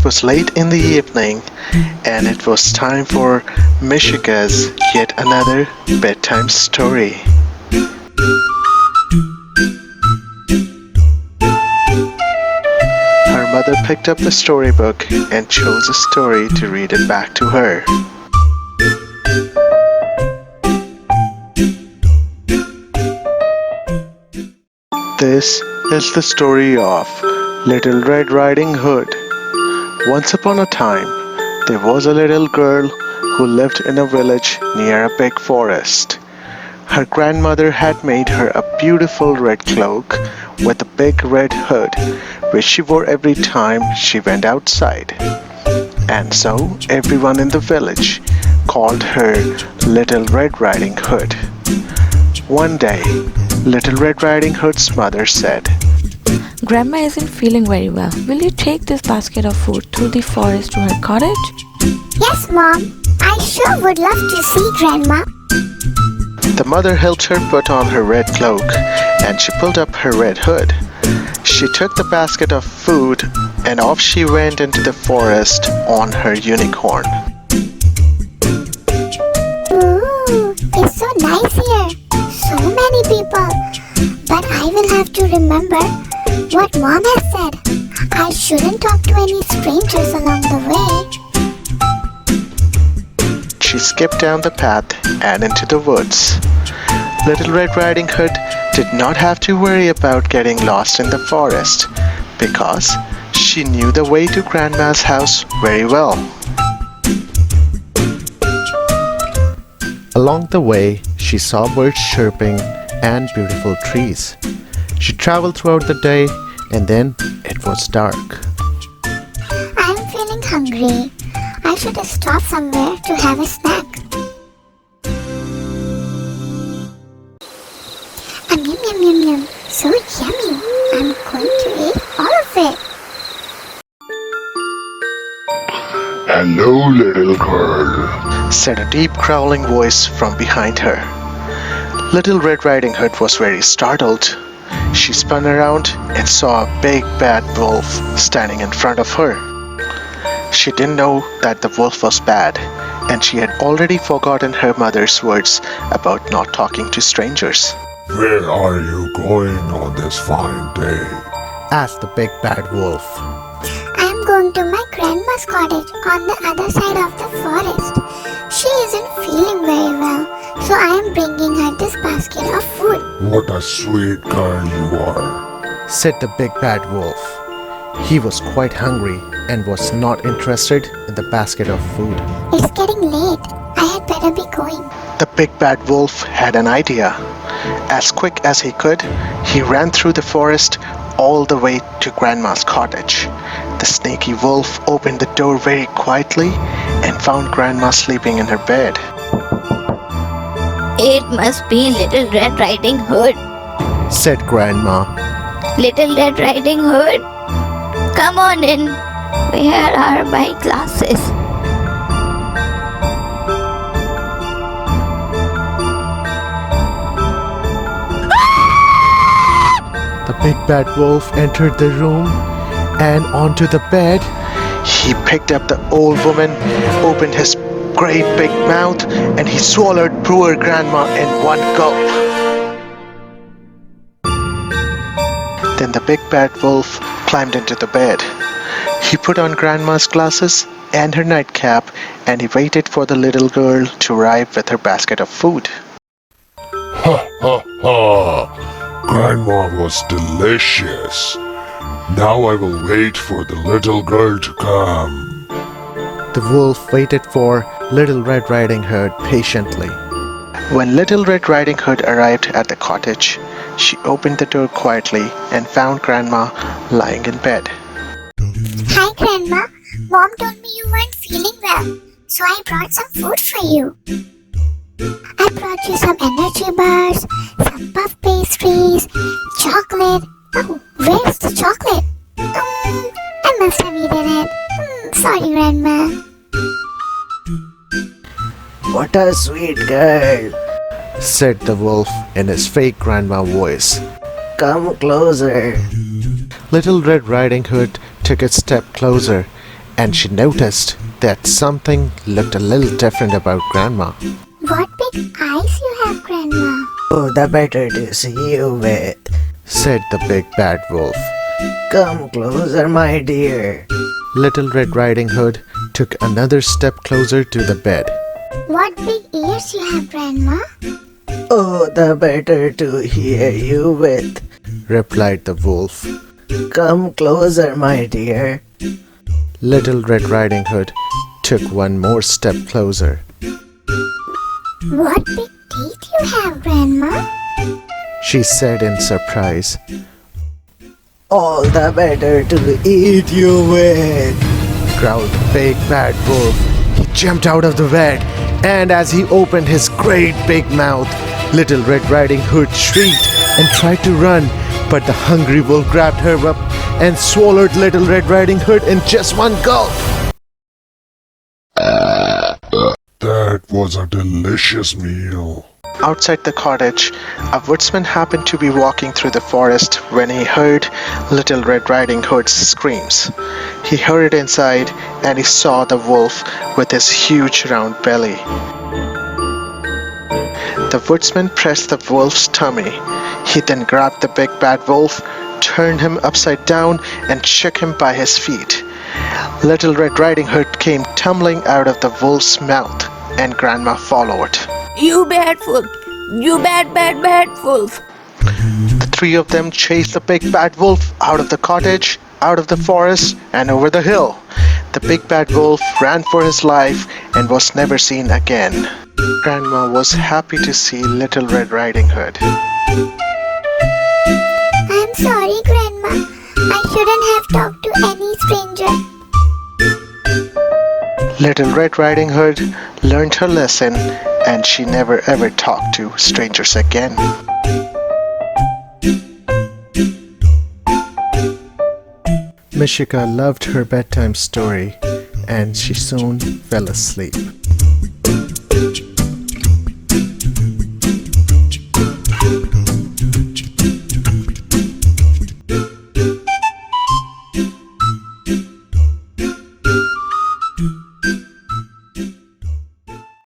It was late in the evening, and it was time for Mishika's yet another bedtime story. Her mother picked up the storybook and chose a story to read it back to her. This is the story of Little Red Riding Hood. Once upon a time, there was a little girl who lived in a village near a big forest. Her grandmother had made her a beautiful red cloak with a big red hood, which she wore every time she went outside. And so everyone in the village called her Little Red Riding Hood. One day, Little Red Riding Hood's mother said, Grandma isn't feeling very well. Will you take this basket of food through the forest to her cottage? Yes, Mom. I sure would love to see Grandma. The mother helped her put on her red cloak, and she pulled up her red hood. She took the basket of food, and off she went into the forest on her unicorn. Ooh, it's so nice here. So many people. But I will have to remember what Mom has said. I shouldn't talk to any strangers along the way. She skipped down the path and into the woods. Little Red Riding Hood did not have to worry about getting lost in the forest because she knew the way to Grandma's house very well. Along the way, she saw birds chirping and beautiful trees. She traveled throughout the day, and then it was dark. I'm feeling hungry. I should stop somewhere to have a snack. Yum yum yum yum. So yummy. I'm going to eat all of it. Hello, little girl, Said a deep growling voice from behind her. Little Red Riding Hood was very startled. She spun around and saw a big bad wolf standing in front of her. She didn't know that the wolf was bad, and she had already forgotten her mother's words about not talking to strangers. Where are you going on this fine day? Asked the big bad wolf. I'm going to my grandma's cottage on the other side of the forest. She isn't feeling very well, so I am bringing her this basket of food. What a sweet girl you are. Said the big bad wolf. He was quite hungry and was not interested in the basket of food. It's getting late. I had better be going. The big bad wolf had an idea. As quick as he could, he ran through the forest all the way to Grandma's cottage. The sneaky wolf opened the door very quietly and found Grandma sleeping in her bed. It must be Little Red Riding Hood. Said Grandma. Little Red Riding Hood, come on in. Where are my glasses? The big bad wolf entered the room and onto the bed. He picked up the old woman, opened his great big mouth, and he swallowed poor Grandma in one gulp. Then the big bad wolf climbed into the bed. He put on Grandma's glasses and her nightcap, and he waited for the little girl to arrive with her basket of food. Ha ha ha! Grandma was delicious. Now I will wait for the little girl to come. The wolf waited for Little Red Riding Hood patiently. When Little Red Riding Hood arrived at the cottage, she opened the door quietly and found Grandma lying in bed. Hi, Grandma. Mom told me you weren't feeling well, so I brought some food for you. I brought you some energy bars, some puff pastries, chocolate. Oh, where's the chocolate? I must have eaten it. Sorry, Grandma. What a sweet girl, said the wolf in his fake grandma voice. come closer. Little Red Riding Hood took a step closer and she noticed that something looked a little different about Grandma. What big eyes you have, Grandma. Oh, the better to see you with, Said the big bad wolf. come closer, my dear. Little Red Riding Hood took another step closer to the bed. What big ears you have, Grandma. Oh, the better to hear you with, Replied the wolf. come closer, my dear. Little Red Riding Hood took one more step closer. What big teeth you have, Grandma. She said in surprise. All the better to eat you with. Growled the big bad wolf. He jumped out of the bed, and as he opened his great big mouth, Little Red Riding Hood shrieked and tried to run, but the hungry wolf grabbed her up and swallowed Little Red Riding Hood in just one gulp. That was a delicious meal. Outside the cottage, a woodsman happened to be walking through the forest when he heard Little Red Riding Hood's screams. He hurried inside and he saw the wolf with his huge round belly. The woodsman pressed the wolf's tummy. He then grabbed the big bad wolf, turned him upside down, and shook him by his feet. Little Red Riding Hood came tumbling out of the wolf's mouth, and Grandma followed. You bad wolf! You bad wolf! The three of them chased the big bad wolf out of the cottage, out of the forest, and over the hill. The big bad wolf ran for his life and was never seen again. Grandma was happy to see Little Red Riding Hood. I'm sorry, Grandma. I shouldn't have talked to any stranger. Little Red Riding Hood learned her lesson, and she never ever talked to strangers again. Mishika loved her bedtime story, and she soon fell asleep.